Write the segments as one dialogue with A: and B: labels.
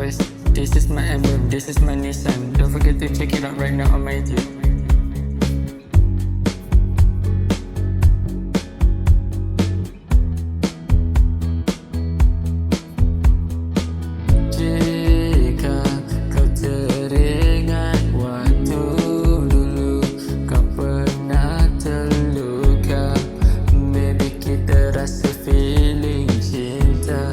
A: voice. This is my album, this is my Nissan. Don't forget to check it out right now on my YouTube. Jika kau teringat waktu dulu kau pernah terluka, maybe kita rasa feeling cinta,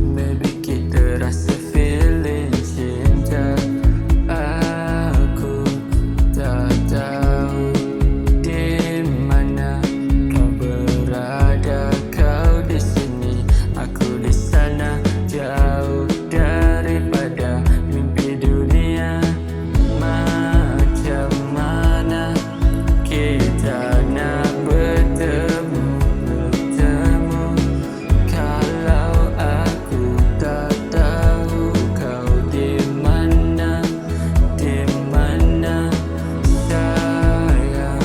A: maybe kita rasa feeling cinta. Aku tak tahu di mana kau berada, kau di sini, aku di sana, jauh daripada mimpi dunia. Macam mana kita nak bertemu kalau aku tak tahu kau di mana, sayang.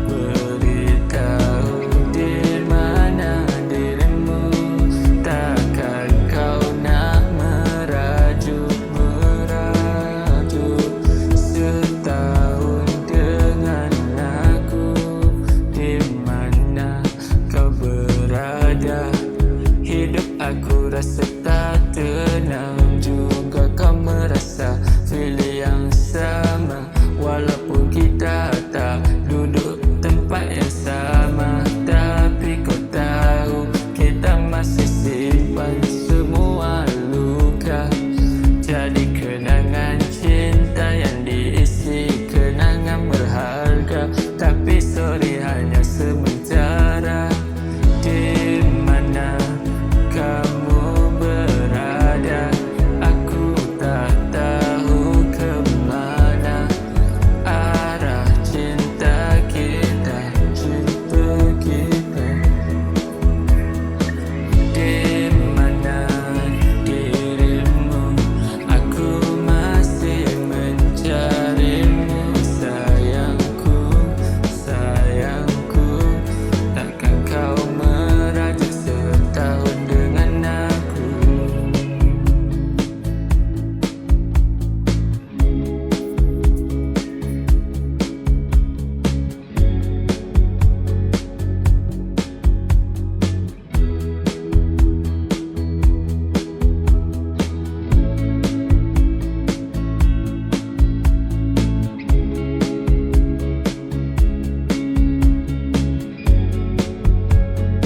A: Beritahu di mana dirimu, takkan kau nak merajuk setahun dengan aku. Di mana kau berada, hidup aku rasa tak tenang.